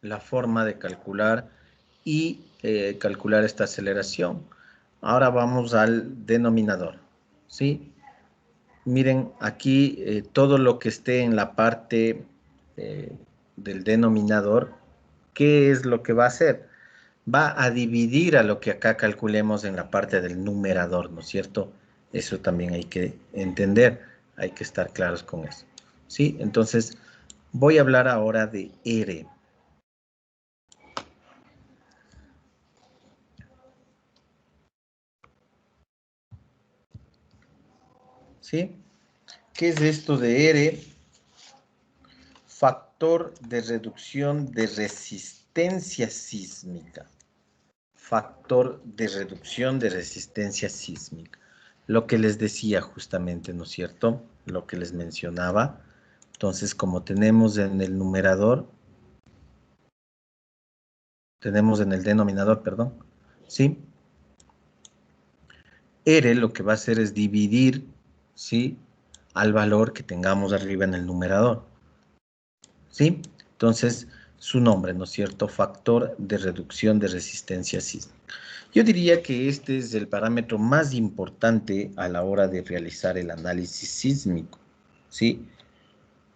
la forma de calcular y calcular esta aceleración. Ahora vamos al denominador, ¿sí? Miren, aquí todo lo que esté en la parte del denominador, ¿qué es lo que va a hacer? Va a dividir a lo que acá calculemos en la parte del numerador, ¿no es cierto? Eso también hay que entender, hay que estar claros con eso, ¿sí? Entonces, voy a hablar ahora de R. ¿Sí? ¿Qué es esto de R? Factor de reducción de resistencia sísmica. Factor de reducción de resistencia sísmica. Lo que les decía justamente, ¿no es cierto? Lo que les mencionaba. Entonces, como tenemos en el numerador, tenemos en el denominador, perdón, ¿sí? R lo que va a hacer es dividir, ¿sí? Al valor que tengamos arriba en el numerador, ¿sí? Entonces, su nombre, ¿no es cierto? Factor de reducción de resistencia sísmica. Yo diría que este es el parámetro más importante a la hora de realizar el análisis sísmico, ¿sí?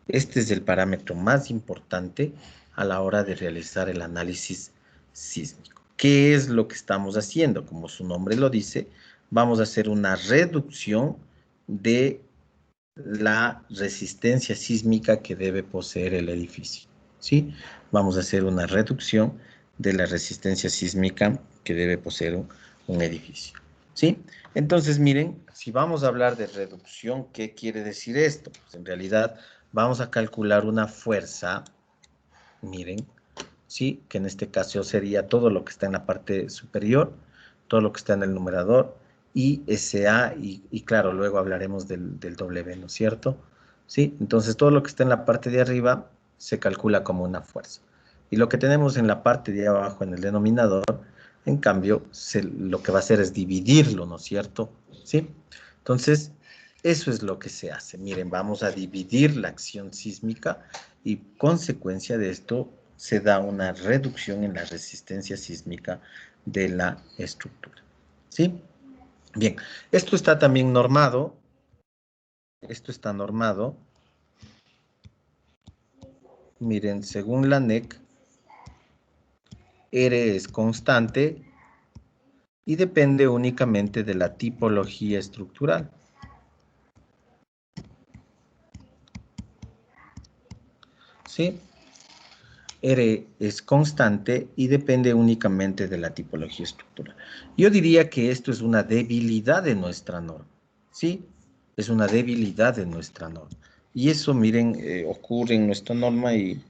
Este es el parámetro más importante a la hora de realizar el análisis sísmico. ¿Qué es lo que estamos haciendo? Como su nombre lo dice, vamos a hacer una reducción de la resistencia sísmica que debe poseer el edificio, ¿sí? Vamos a hacer una reducción de la resistencia sísmica que debe poseer un edificio, ¿sí? Entonces, miren, si vamos a hablar de reducción, ¿qué quiere decir esto? Pues en realidad vamos a calcular una fuerza, miren, ¿sí? Que en este caso sería todo lo que está en la parte superior, todo lo que está en el numerador, y SA, y claro, luego hablaremos del W, ¿no es cierto? ¿Sí? Entonces todo lo que está en la parte de arriba se calcula como una fuerza. Y lo que tenemos en la parte de abajo, en el denominador, en cambio, lo que va a hacer es dividirlo, ¿no es cierto? ¿Sí? Entonces, eso es lo que se hace. Miren, vamos a dividir la acción sísmica y consecuencia de esto se da una reducción en la resistencia sísmica de la estructura. ¿Sí? Bien, esto está también normado. Esto está normado. Miren, según la NEC, R es constante y depende únicamente de la tipología estructural. ¿Sí? R es constante y depende únicamente de la tipología estructural. Yo diría que esto es una debilidad de nuestra norma, ¿sí? Es una debilidad de nuestra norma. Y eso, miren, ocurre en nuestra norma y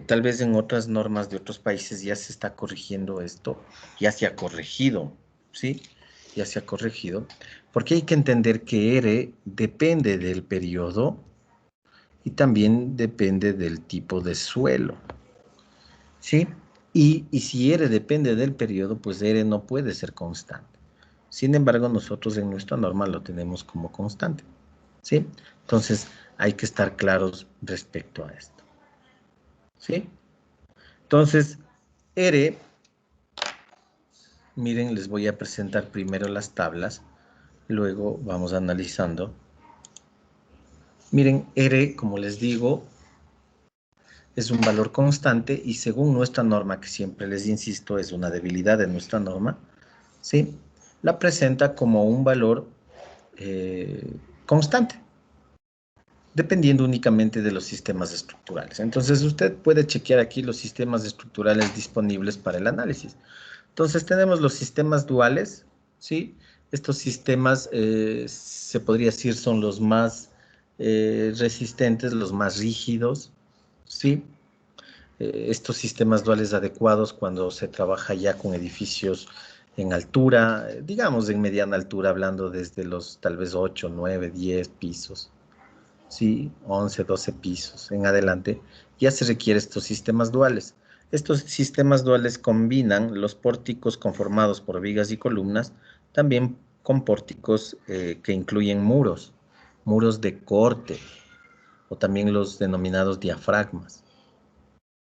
tal vez en otras normas de otros países ya se está corrigiendo esto, ya se ha corregido, ¿sí? Ya se ha corregido, porque hay que entender que R depende del periodo y también depende del tipo de suelo. ¿Sí? Y si R depende del periodo, pues R no puede ser constante. Sin embargo, nosotros en nuestra norma lo tenemos como constante. ¿Sí? Entonces, hay que estar claros respecto a esto. ¿Sí? Entonces, R, miren, les voy a presentar primero las tablas, luego vamos analizando. Miren, R, como les digo, es un valor constante y según nuestra norma, que siempre les insisto, es una debilidad de nuestra norma, ¿sí? La presenta como un valor constante, dependiendo únicamente de los sistemas estructurales. Entonces, usted puede chequear aquí los sistemas estructurales disponibles para el análisis. Entonces, tenemos los sistemas duales, ¿sí? Estos sistemas, se podría decir, son los más resistentes, los más rígidos, ¿sí? Estos sistemas duales adecuados cuando se trabaja ya con edificios en altura, digamos en mediana altura, hablando desde los tal vez 8, 9, 10 pisos, ¿sí? 11, 12 pisos en adelante, ya se requieren estos sistemas duales. Estos sistemas duales combinan los pórticos conformados por vigas y columnas, también con pórticos que incluyen muros, muros de corte, o también los denominados diafragmas.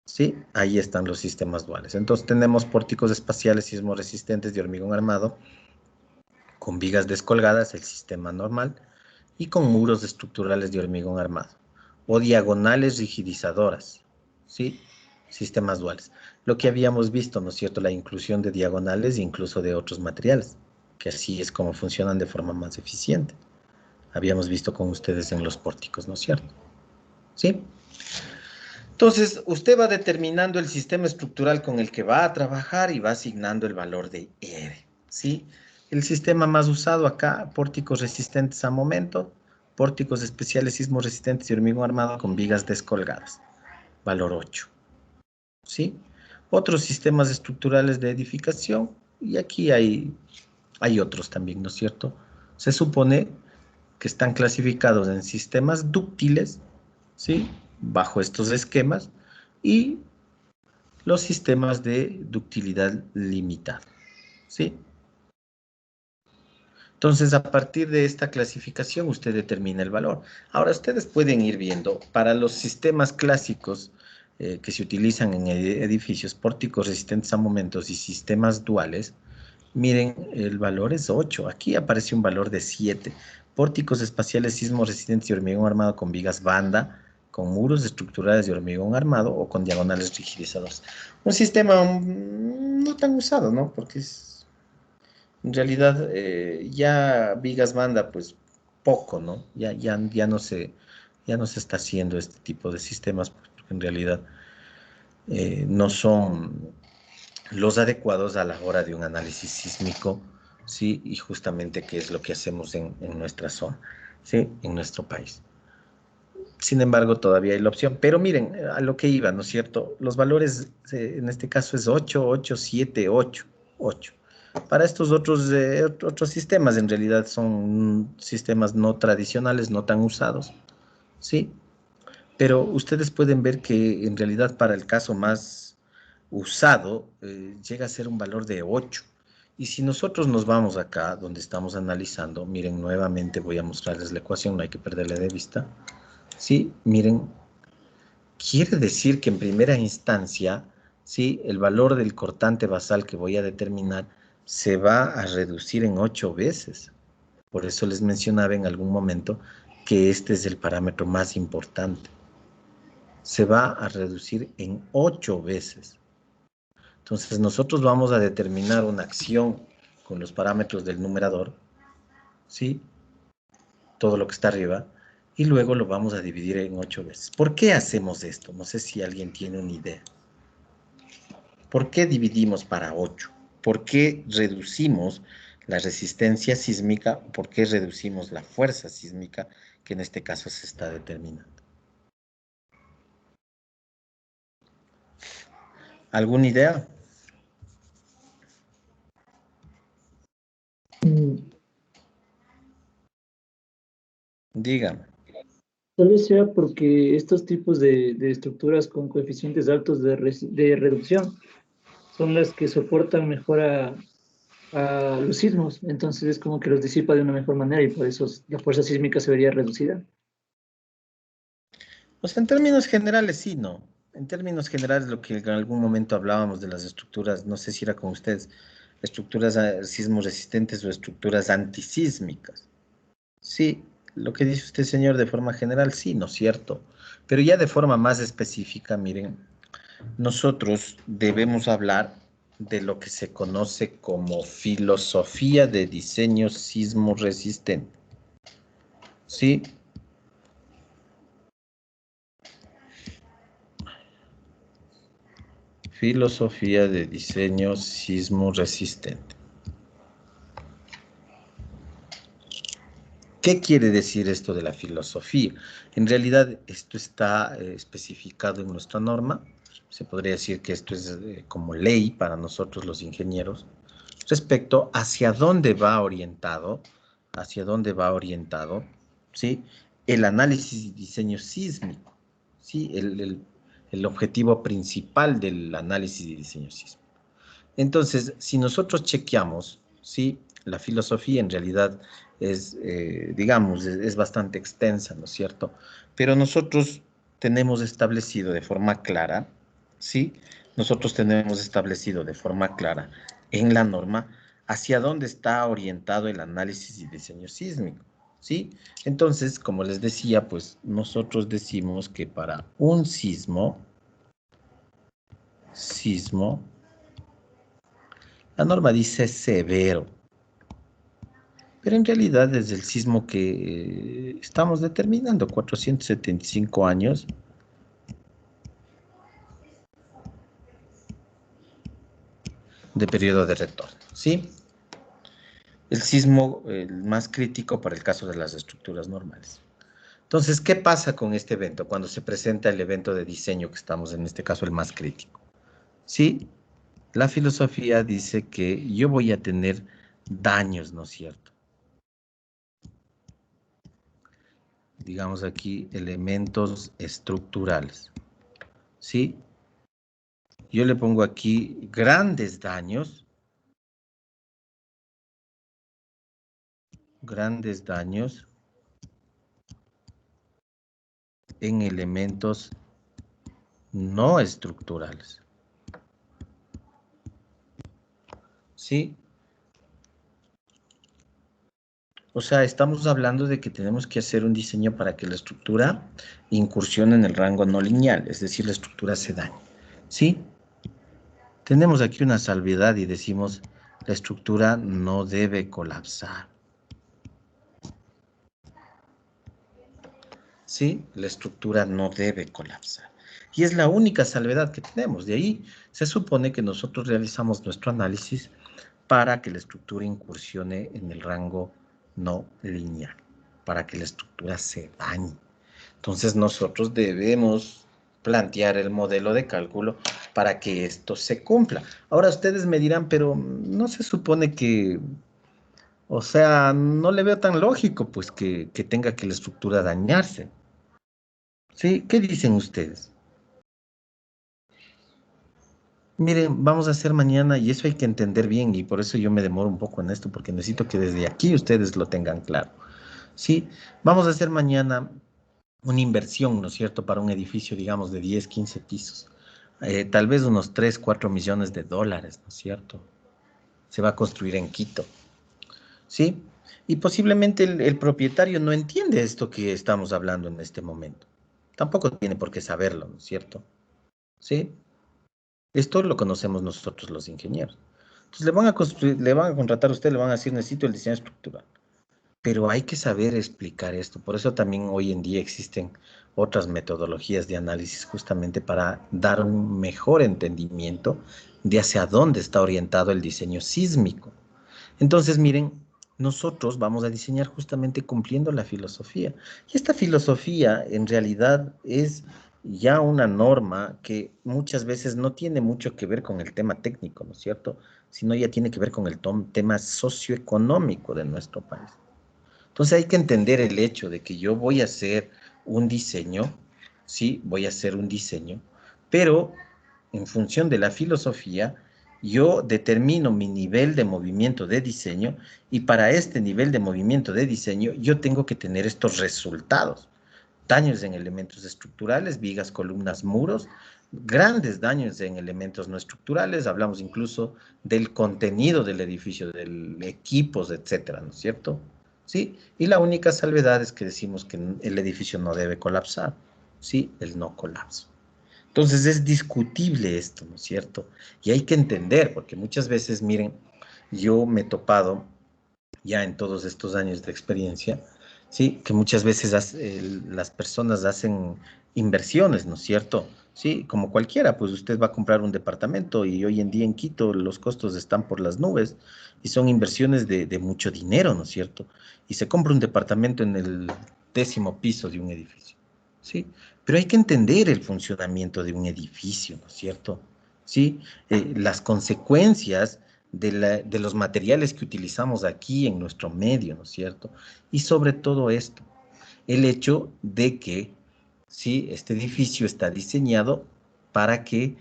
¿Sí? Ahí están los sistemas duales. Entonces tenemos pórticos espaciales sismoresistentes de hormigón armado con vigas descolgadas, el sistema normal, y con muros estructurales de hormigón armado, o diagonales rigidizadoras, ¿sí? Sistemas duales. Lo que habíamos visto, ¿no es cierto?, la inclusión de diagonales e incluso de otros materiales, que así es como funcionan de forma más eficiente. Habíamos visto con ustedes en los pórticos, ¿no es cierto? ¿Sí? Entonces, usted va determinando el sistema estructural con el que va a trabajar y va asignando el valor de R, ¿sí? El sistema más usado acá, pórticos resistentes a momento, pórticos especiales sismo resistentes y hormigón armado con vigas descolgadas, valor 8, ¿sí? Otros sistemas estructurales de edificación, y aquí hay otros también, ¿no es cierto? Se supone que están clasificados en sistemas dúctiles, ¿sí? Bajo estos esquemas, y los sistemas de ductilidad limitada, ¿sí? Entonces, a partir de esta clasificación, usted determina el valor. Ahora, ustedes pueden ir viendo, para los sistemas clásicos que se utilizan en edificios, pórticos resistentes a momentos y sistemas duales, miren, el valor es 8. Aquí aparece un valor de 7. Pórticos espaciales sismo resistentes y hormigón armado con vigas banda, con muros estructurales de hormigón armado o con diagonales rigidizados. Un sistema no tan usado, ¿no? Porque en realidad ya vigas banda, pues poco, ¿no? Ya no se está haciendo este tipo de sistemas, pues, porque en realidad no son los adecuados a la hora de un análisis sísmico, ¿sí? Y justamente qué es lo que hacemos en nuestra zona, ¿sí? En nuestro país. Sin embargo, todavía hay la opción. Pero miren, a lo que iba, ¿no es cierto? Los valores, en este caso es 8, 8, 7, 8, 8. Para estos otros sistemas, en realidad son sistemas no tradicionales, no tan usados, ¿sí? Pero ustedes pueden ver que en realidad para el caso más usado llega a ser un valor de 8. Y si nosotros nos vamos acá, donde estamos analizando, miren, nuevamente voy a mostrarles la ecuación, no hay que perderla de vista. Sí, miren, quiere decir que en primera instancia, sí, el valor del cortante basal que voy a determinar se va a reducir en 8 veces. Por eso les mencionaba en algún momento que este es el parámetro más importante. Se va a reducir en 8 veces. Entonces nosotros vamos a determinar una acción con los parámetros del numerador, ¿sí? Todo lo que está arriba, y luego lo vamos a dividir en 8 veces. ¿Por qué hacemos esto? No sé si alguien tiene una idea. ¿Por qué dividimos para 8? ¿Por qué reducimos la resistencia sísmica? ¿Por qué reducimos la fuerza sísmica que en este caso se está determinando? ¿Alguna idea? Mm, Dígame. Tal vez sea porque estos tipos de estructuras con coeficientes altos de reducción son las que soportan mejor a los sismos, entonces es como que los disipa de una mejor manera y por eso la fuerza sísmica se vería reducida. Pues en términos generales, sí, no. En términos generales, lo que en algún momento hablábamos de las estructuras, no sé si era con ustedes, estructuras sismo resistentes o estructuras antisísmicas. Sí, lo que dice usted, señor, de forma general, sí, ¿no es cierto? Pero ya de forma más específica, miren, nosotros debemos hablar de lo que se conoce como filosofía de diseño sismo resistente. ¿Sí? Filosofía de diseño sismo resistente. ¿Qué quiere decir esto de la filosofía? En realidad, esto está especificado en nuestra norma. Se podría decir que esto es como ley para nosotros los ingenieros respecto hacia dónde va orientado, ¿sí? El análisis y diseño sísmico, ¿sí? El objetivo principal del análisis y diseño sísmico. Entonces, si nosotros chequeamos, ¿sí? La filosofía en realidad es, digamos, es bastante extensa, ¿no es cierto? Pero nosotros tenemos establecido de forma clara, ¿sí? Nosotros tenemos establecido de forma clara en la norma hacia dónde está orientado el análisis y diseño sísmico, ¿sí? Entonces, como les decía, pues nosotros decimos que para un sismo, la norma dice severo, pero en realidad es el sismo que estamos determinando, 475 años de periodo de retorno, ¿sí? El sismo el más crítico para el caso de las estructuras normales. Entonces, ¿qué pasa con este evento cuando se presenta el evento de diseño que estamos, en este caso, el más crítico? Sí, la filosofía dice que yo voy a tener daños, ¿no es cierto? Digamos aquí, elementos estructurales, ¿sí? Yo le pongo aquí grandes daños en elementos no estructurales, ¿sí? O sea, estamos hablando de que tenemos que hacer un diseño para que la estructura incursione en el rango no lineal, es decir, la estructura se dañe, ¿sí? Tenemos aquí una salvedad y decimos, la estructura no debe colapsar, ¿sí? La estructura no debe colapsar. Y es la única salvedad que tenemos. De ahí se supone que nosotros realizamos nuestro análisis para que la estructura incursione en el rango no lineal, para que la estructura se dañe. Entonces nosotros debemos plantear el modelo de cálculo para que esto se cumpla. Ahora ustedes me dirán, pero no se supone que, o sea, no le veo tan lógico pues que tenga que la estructura dañarse. ¿Sí? ¿Qué dicen ustedes? Miren, vamos a hacer mañana y eso hay que entender bien y por eso yo me demoro un poco en esto porque necesito que desde aquí ustedes lo tengan claro. Sí, vamos a hacer mañana una inversión, ¿no es cierto?, para un edificio, digamos, de 10, 15 pisos. Tal vez unos 3, 4 millones de dólares, ¿no es cierto? Se va a construir en Quito, ¿sí? Y posiblemente el propietario no entiende esto que estamos hablando en este momento. Tampoco tiene por qué saberlo, ¿no es cierto? ¿Sí? Esto lo conocemos nosotros los ingenieros. Entonces le van a construir, le van a contratar a usted, le van a decir, necesito el diseño estructural. Pero hay que saber explicar esto. Por eso también hoy en día existen otras metodologías de análisis justamente para dar un mejor entendimiento de hacia dónde está orientado el diseño sísmico. Entonces, miren, nosotros vamos a diseñar justamente cumpliendo la filosofía. Y esta filosofía en realidad es ya una norma que muchas veces no tiene mucho que ver con el tema técnico, ¿no es cierto? Sino ya tiene que ver con el tema socioeconómico de nuestro país. Entonces hay que entender el hecho de que yo voy a hacer un diseño, sí, voy a hacer un diseño, pero en función de la filosofía, yo determino mi nivel de movimiento de diseño y para este nivel de movimiento de diseño yo tengo que tener estos resultados. Daños en elementos estructurales, vigas, columnas, muros, grandes daños en elementos no estructurales, hablamos incluso del contenido del edificio, de equipos, etcétera, ¿no es cierto? ¿Sí? Y la única salvedad es que decimos que el edificio no debe colapsar, ¿sí? El no colapso. Entonces es discutible esto, ¿no es cierto? Y hay que entender, porque muchas veces, miren, yo me he topado ya en todos estos años de experiencia, ¿sí? Que muchas veces las personas hacen inversiones, ¿no es cierto? Sí, como cualquiera, pues usted va a comprar un departamento y hoy en día en Quito los costos están por las nubes y son inversiones de mucho dinero, ¿no es cierto? Y se compra un departamento en el 10º piso de un edificio, ¿sí? Pero hay que entender el funcionamiento de un edificio, ¿no es cierto? ¿Sí? Las consecuencias de los materiales que utilizamos aquí en nuestro medio, ¿no es cierto? Y sobre todo esto, el hecho de que, sí, este edificio está diseñado para que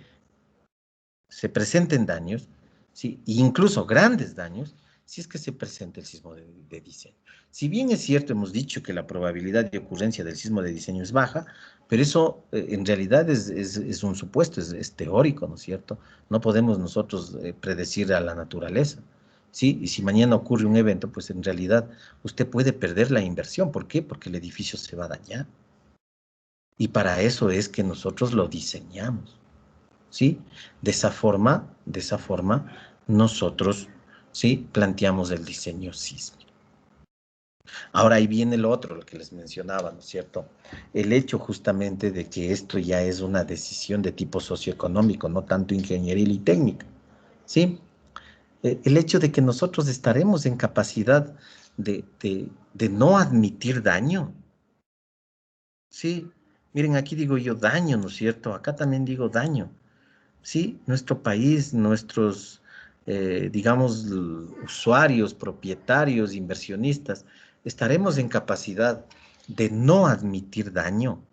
se presenten daños, ¿sí? E incluso grandes daños, si es que se presenta el sismo de diseño. Si bien es cierto, hemos dicho que la probabilidad de ocurrencia del sismo de diseño es baja, pero eso en realidad es un supuesto, es teórico, ¿no es cierto? No podemos nosotros predecir a la naturaleza, ¿sí? Y si mañana ocurre un evento, pues en realidad usted puede perder la inversión. ¿Por qué? Porque el edificio se va a dañar. Y para eso es que nosotros lo diseñamos, ¿sí? De esa forma, nosotros, ¿sí? Planteamos el diseño sísmico. Ahora ahí viene lo otro, lo que les mencionaba, ¿no es cierto? El hecho justamente de que esto ya es una decisión de tipo socioeconómico, no tanto ingenieril y técnica, ¿sí? El hecho de que nosotros estaremos en capacidad de no admitir daño, ¿sí? Miren, aquí digo yo daño, ¿no es cierto? Acá también digo daño. Sí, nuestro país, nuestros, digamos, usuarios, propietarios, inversionistas, estaremos en capacidad de no admitir daño.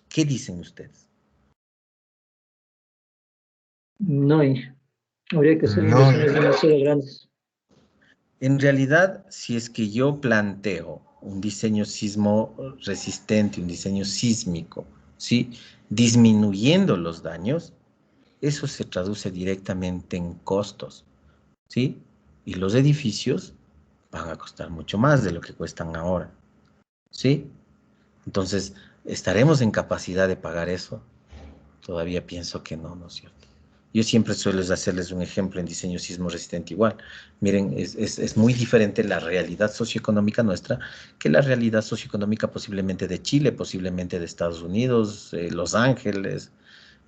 ¿Qué dicen ustedes? No, habría que hacer No, inversiones demasiado grandes. En realidad, si es que yo planteo un diseño sismo resistente, un diseño sísmico, ¿sí? Disminuyendo los daños, eso se traduce directamente en costos, ¿sí? Y los edificios van a costar mucho más de lo que cuestan ahora, ¿sí? Entonces, ¿estaremos en capacidad de pagar eso? Todavía pienso que no, ¿no es cierto? Yo siempre suelo hacerles un ejemplo en diseño sismo resistente igual. Miren, es muy diferente la realidad socioeconómica nuestra que la realidad socioeconómica posiblemente de Chile, posiblemente de Estados Unidos, Los Ángeles,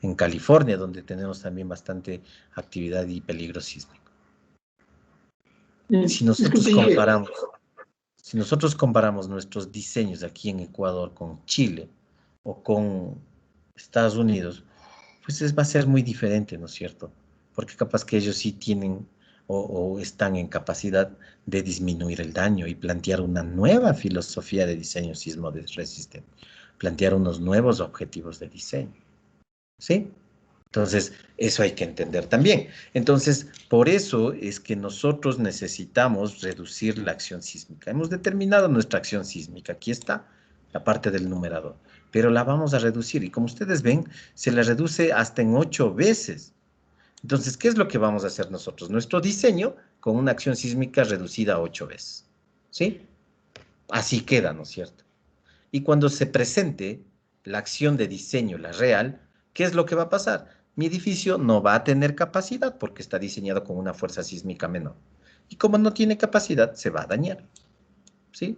en California, donde tenemos también bastante actividad y peligro sísmico. Si nosotros Disculpe, comparamos, si nosotros comparamos nuestros diseños aquí en Ecuador con Chile o con Estados Unidos, pues va a ser muy diferente, ¿no es cierto? Porque capaz que ellos sí tienen o están en capacidad de disminuir el daño y plantear una nueva filosofía de diseño sismo resistente, plantear unos nuevos objetivos de diseño, ¿sí? Entonces, eso hay que entender también. Entonces, por eso es que nosotros necesitamos reducir la acción sísmica. Hemos determinado nuestra acción sísmica. Aquí está la parte del numerador. Pero la vamos a reducir. Y como ustedes ven, se la reduce hasta en 8 veces. Entonces, ¿qué es lo que vamos a hacer nosotros? Nuestro diseño con una acción sísmica reducida a 8 veces. ¿Sí? Así queda, ¿no es cierto? Y cuando se presente la acción de diseño, la real, ¿qué es lo que va a pasar? Mi edificio no va a tener capacidad porque está diseñado con una fuerza sísmica menor. Y como no tiene capacidad, se va a dañar. ¿Sí?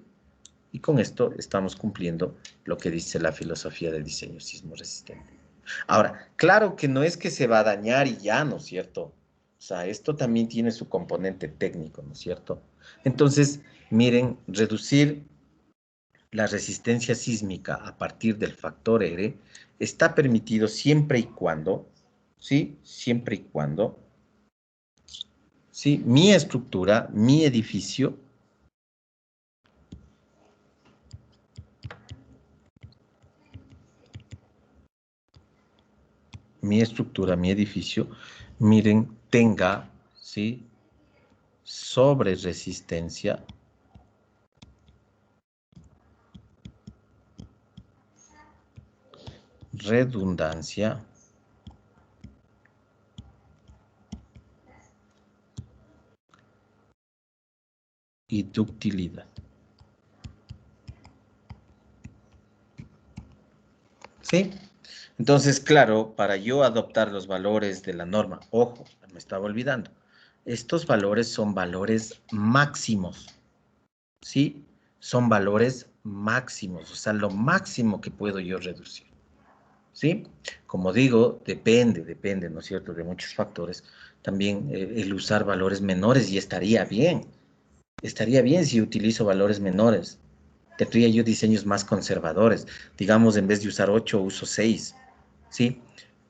Y con esto estamos cumpliendo lo que dice la filosofía del diseño sismo resistente. Ahora, claro que no es que se va a dañar y ya, ¿no es cierto? O sea, esto también tiene su componente técnico, ¿no es cierto? Entonces, miren, reducir la resistencia sísmica a partir del factor R está permitido siempre y cuando, ¿sí? Siempre y cuando, ¿sí? Mi estructura, mi edificio, mi edificio, miren, tenga, ¿sí? Sobre resistencia, redundancia y ductilidad. ¿Sí? Entonces, claro, para yo adoptar los valores de la norma, ojo, me estaba olvidando, estos valores son valores máximos, ¿sí? Son valores máximos, o sea, lo máximo que puedo yo reducir, ¿sí? Como digo, depende, ¿no es cierto?, de muchos factores. También el usar valores menores y estaría bien si utilizo valores menores. Tendría yo diseños más conservadores. Digamos, en vez de usar 8, uso 6, ¿sí?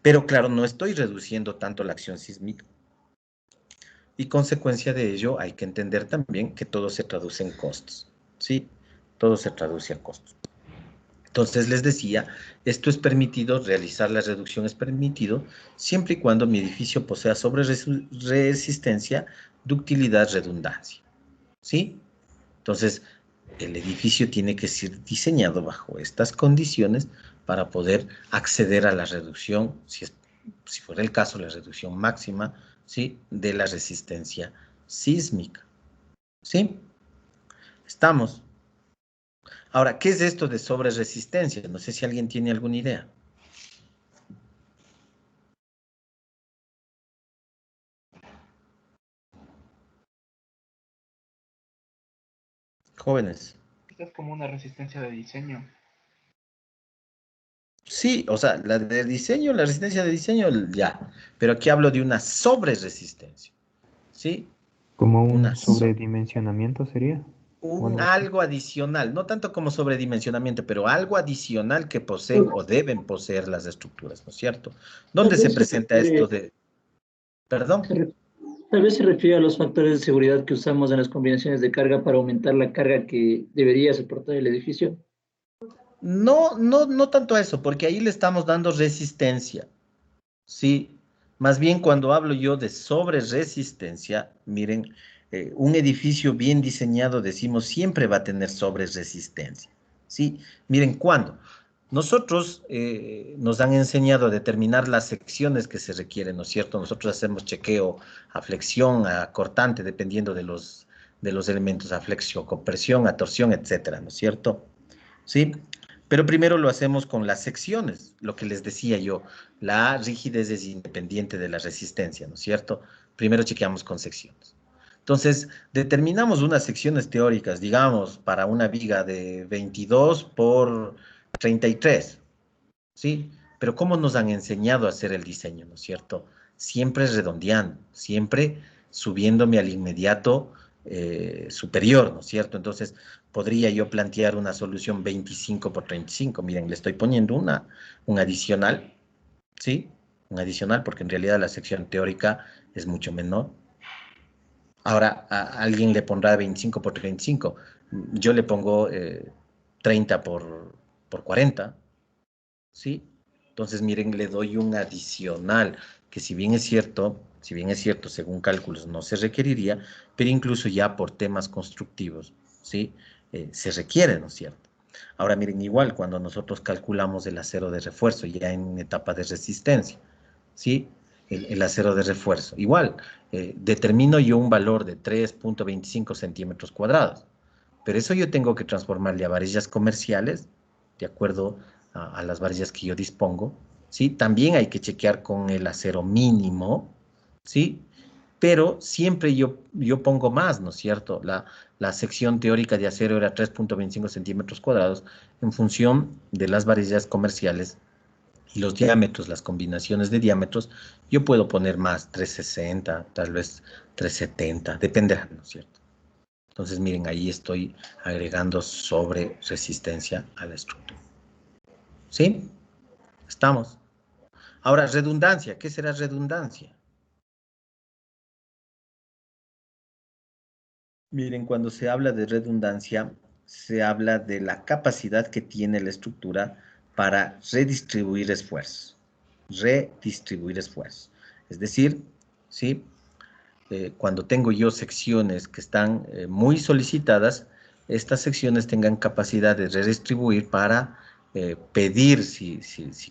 Pero claro, no estoy reduciendo tanto la acción sísmica. Y consecuencia de ello, hay que entender también que todo se traduce en costos, ¿sí? Todo se traduce a costos. Entonces les decía, esto es permitido, realizar la reducción es permitido, siempre y cuando mi edificio posea sobre resistencia, ductilidad, redundancia. ¿Sí? Entonces, el edificio tiene que ser diseñado bajo estas condiciones para poder acceder a la reducción, si fuera el caso, la reducción máxima, ¿sí? De la resistencia sísmica. ¿Sí? Estamos. Ahora, ¿qué es esto de sobreresistencia? No sé si alguien tiene alguna idea. Jóvenes. Esta es como una resistencia de diseño. Sí, o sea, la de diseño, la resistencia de diseño, ya. Pero aquí hablo de una sobreresistencia. ¿Sí? Como un Una sobredimensionamiento sería, o un algo así. algo adicional, no tanto como sobredimensionamiento, pero algo adicional que poseen o deben poseer las estructuras, ¿no es cierto? Tal ¿Dónde se vez se presenta esto refiere, de, perdón? se re- tal vez se refiere a los factores de seguridad que usamos en las combinaciones de carga para aumentar la carga que debería soportar el edificio. No, no tanto eso, porque ahí le estamos dando resistencia, ¿sí? Más bien cuando hablo yo de sobreresistencia, miren, un edificio bien diseñado, decimos, siempre va a tener sobreresistencia, ¿sí? Miren, ¿cuándo? Nosotros nos han enseñado a determinar las secciones que se requieren, ¿no es cierto? Nosotros hacemos chequeo a flexión, a cortante, dependiendo de los elementos, a flexión, compresión, a torsión, etcétera, ¿no es cierto? ¿Sí? Pero primero lo hacemos con las secciones, lo que les decía yo, la rigidez es independiente de la resistencia, ¿no es cierto? Primero chequeamos con secciones. Entonces, determinamos unas secciones teóricas, digamos, para una viga de 22 por 33, ¿sí? Pero ¿cómo nos han enseñado a hacer el diseño, ¿no es cierto? Siempre redondeando, siempre subiéndome al inmediato superior, ¿no es cierto? Entonces, podría yo plantear una solución 25 por 35. Miren, le estoy poniendo un adicional, ¿sí? Un adicional, porque en realidad la sección teórica es mucho menor. Ahora, a alguien le pondrá 25 por 35. Yo le pongo 30 por 40, ¿sí? Entonces, miren, le doy un adicional, que si bien es cierto, según cálculos no se requeriría, pero incluso ya por temas constructivos, ¿sí? Se requiere, ¿no es cierto? Ahora, miren, igual cuando nosotros calculamos el acero de refuerzo, ya en etapa de resistencia, ¿sí? El acero de refuerzo, igual, determino yo un valor de 3,25 centímetros cuadrados, pero eso yo tengo que transformarle a varillas comerciales, de acuerdo a las varillas que yo dispongo, ¿sí? También hay que chequear con el acero mínimo, ¿sí? Pero siempre yo pongo más, ¿no es cierto? La sección teórica de acero era 3,25 centímetros cuadrados en función de las varillas comerciales y los diámetros, las combinaciones de diámetros, yo puedo poner más, 360, tal vez 370, dependerá, ¿no es cierto? Entonces, miren, ahí estoy agregando sobre resistencia a la estructura. ¿Sí? Estamos. Ahora, redundancia. ¿Qué será redundancia? Miren, cuando se habla de redundancia, se habla de la capacidad que tiene la estructura para redistribuir esfuerzos. Redistribuir esfuerzos. Es decir, ¿sí? Cuando tengo yo secciones que están muy solicitadas, estas secciones tengan capacidad de redistribuir para pedir, si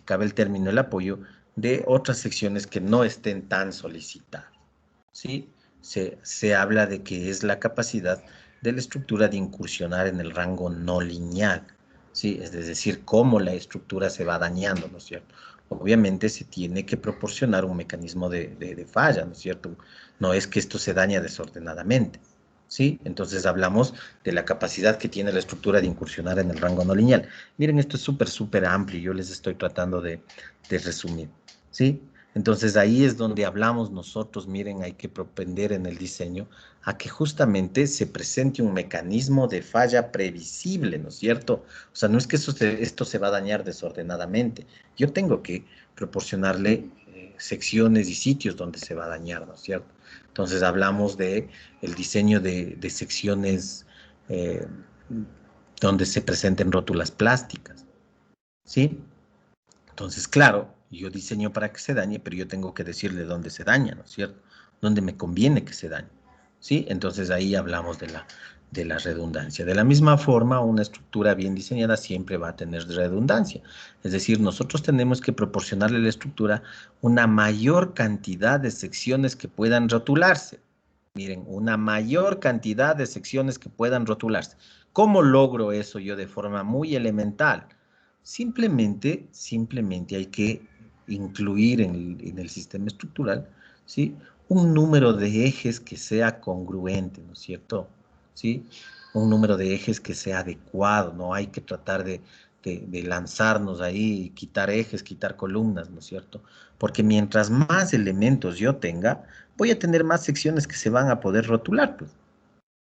cabe el término, el apoyo de otras secciones que no estén tan solicitadas. ¿Sí? Se habla de que es la capacidad de la estructura de incursionar en el rango no lineal, ¿sí? Es decir, cómo la estructura se va dañando, ¿no es cierto? Obviamente se tiene que proporcionar un mecanismo de falla, ¿no es cierto? No es que esto se daña desordenadamente, ¿sí? Entonces hablamos de la capacidad que tiene la estructura de incursionar en el rango no lineal. Miren, esto es súper amplio, yo les estoy tratando de resumir, ¿sí? Entonces ahí es donde hablamos nosotros, miren, hay que propender en el diseño a que justamente se presente un mecanismo de falla previsible, ¿no es cierto? O sea, no es que esto se va a dañar desordenadamente. Yo tengo que proporcionarle secciones y sitios donde se va a dañar, ¿no es cierto? Entonces hablamos de el diseño de secciones donde se presenten rótulas plásticas, ¿sí? Entonces, claro, yo diseño para que se dañe, pero yo tengo que decirle dónde se daña, ¿no es cierto? Dónde me conviene que se dañe, ¿sí? Entonces ahí hablamos de la redundancia. De la misma forma, una estructura bien diseñada siempre va a tener redundancia. Es decir, nosotros tenemos que proporcionarle a la estructura una mayor cantidad de secciones que puedan rotularse. Miren, una mayor cantidad de secciones que puedan rotularse. ¿Cómo logro eso yo de forma muy elemental? Simplemente hay que incluir en el sistema estructural, ¿sí? Un número de ejes que sea congruente, ¿no es cierto? ¿Sí? Un número de ejes que sea adecuado, no hay que tratar de lanzarnos ahí, quitar ejes, quitar columnas, ¿no es cierto? Porque mientras más elementos yo tenga, voy a tener más secciones que se van a poder rotular, pues,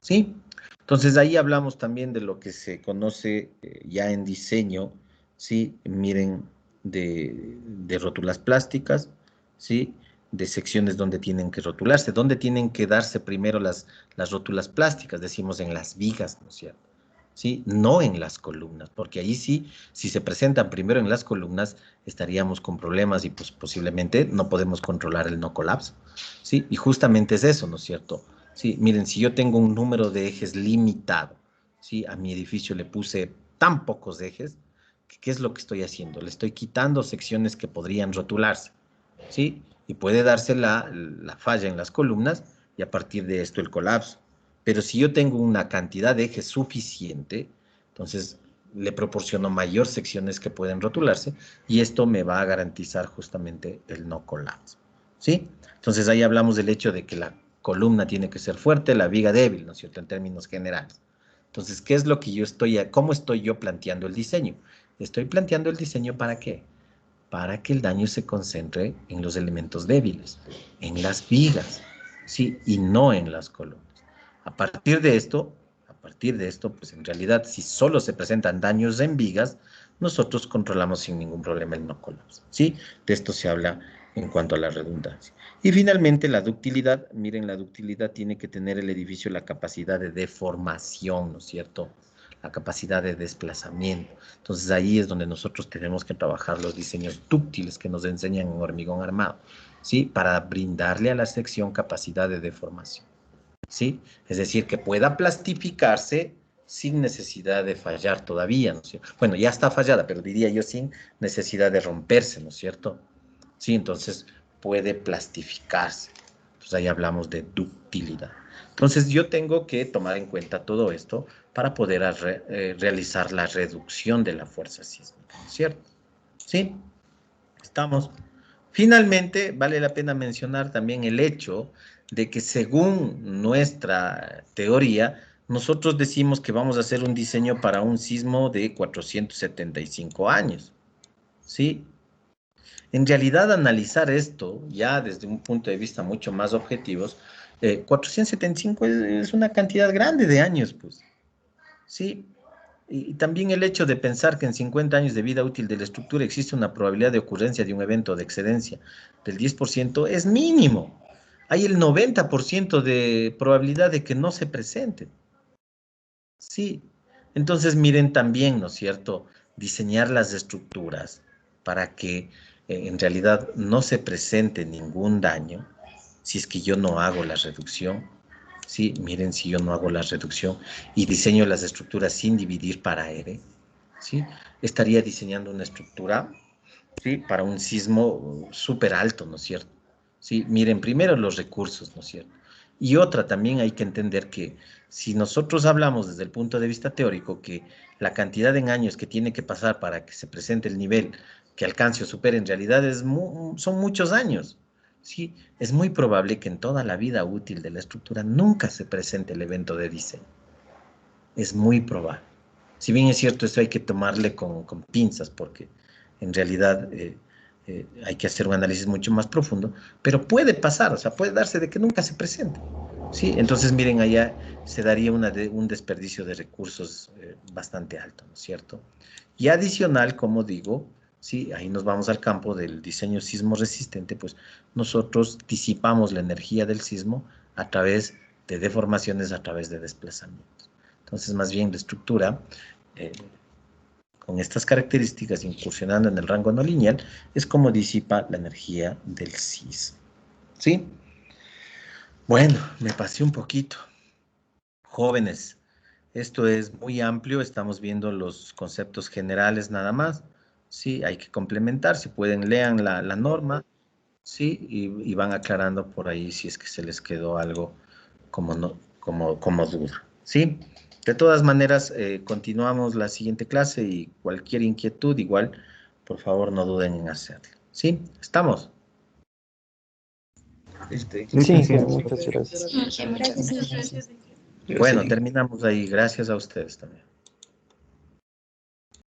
¿sí? Entonces ahí hablamos también de lo que se conoce ya en diseño, ¿sí? Miren, de rótulas plásticas, ¿sí? De secciones donde tienen que rotularse, donde tienen que darse primero las rótulas plásticas, decimos en las vigas, ¿no es cierto? ¿Sí? No en las columnas, porque ahí sí, si se presentan primero en las columnas, estaríamos con problemas y pues posiblemente no podemos controlar el no colapso, ¿sí? Y justamente es eso, ¿no es cierto? Sí, miren, si yo tengo un número de ejes limitado, ¿sí? A mi edificio le puse tan pocos ejes, ¿qué es lo que estoy haciendo? Le estoy quitando secciones que podrían rotularse, ¿sí? Y puede darse la falla en las columnas y a partir de esto el colapso. Pero si yo tengo una cantidad de ejes suficiente, entonces le proporciono mayor secciones que pueden rotularse y esto me va a garantizar justamente el no colapso, ¿sí? Entonces ahí hablamos del hecho de que la columna tiene que ser fuerte, la viga débil, ¿no es cierto? En términos generales. Entonces, ¿qué es lo que cómo estoy yo planteando el diseño? Estoy planteando el diseño ¿para qué? Para que el daño se concentre en los elementos débiles, en las vigas, ¿sí? Y no en las columnas. A partir de esto, pues en realidad, si solo se presentan daños en vigas, nosotros controlamos sin ningún problema el no colapso, ¿sí? De esto se habla en cuanto a la redundancia. Y finalmente, la ductilidad. Miren, la ductilidad tiene que tener el edificio la capacidad de deformación, ¿no es cierto? La capacidad de desplazamiento. Entonces ahí es donde nosotros tenemos que trabajar los diseños dúctiles que nos enseñan en hormigón armado, ¿sí? Para brindarle a la sección capacidad de deformación, ¿sí? Es decir, que pueda plastificarse sin necesidad de fallar todavía, ¿no es cierto? Bueno, ya está fallada, pero diría yo sin necesidad de romperse, ¿no es cierto? Sí, entonces puede plastificarse. Entonces ahí hablamos de ductilidad. Entonces yo tengo que tomar en cuenta todo esto para poder realizar la reducción de la fuerza sísmica, ¿no es cierto? Sí, estamos. Finalmente, vale la pena mencionar también el hecho de que según nuestra teoría, nosotros decimos que vamos a hacer un diseño para un sismo de 475 años, ¿sí? En realidad, analizar esto ya desde un punto de vista mucho más objetivo, 475 es una cantidad grande de años, pues, ¿sí? Y también el hecho de pensar que en 50 años de vida útil de la estructura existe una probabilidad de ocurrencia de un evento de excedencia del 10% es mínimo. Hay el 90% de probabilidad de que no se presente. Sí. Entonces miren también, ¿no es cierto?, diseñar las estructuras para que en realidad no se presente ningún daño si es que yo no hago la reducción. Sí, miren, si yo no hago la reducción y diseño las estructuras sin dividir para R, ¿sí? Estaría diseñando una estructura, ¿sí?, para un sismo súper alto, ¿no es cierto? Sí, miren, primero los recursos, ¿no es cierto? Y otra, también hay que entender que si nosotros hablamos desde el punto de vista teórico que la cantidad en años que tiene que pasar para que se presente el nivel que alcance o supere, en realidad son muchos años, ¿sí? Es muy probable que en toda la vida útil de la estructura nunca se presente el evento de diseño. Es muy probable. Si bien es cierto, esto hay que tomarle con pinzas porque en realidad hay que hacer un análisis mucho más profundo, pero puede pasar, o sea, puede darse de que nunca se presente. Sí, entonces miren, allá se daría un desperdicio de recursos bastante alto, ¿no es cierto? Y adicional, como digo, sí, ahí nos vamos al campo del diseño sismo resistente, pues nosotros disipamos la energía del sismo a través de deformaciones, a través de desplazamientos. Entonces, más bien la estructura con estas características, incursionando en el rango no lineal, es como disipa la energía del cis. ¿Sí? Bueno, me pasé un poquito. Jóvenes, esto es muy amplio, estamos viendo los conceptos generales nada más. Sí, hay que complementar, si pueden lean la norma, sí, y van aclarando por ahí si es que se les quedó algo como, no, como duda, ¿sí? De todas maneras, continuamos la siguiente clase y cualquier inquietud, igual, por favor, no duden en hacerlo, ¿sí? ¿Estamos? Listo, Sí, sí. muchas gracias. Muchas gracias. Bueno, terminamos ahí. Gracias a ustedes también.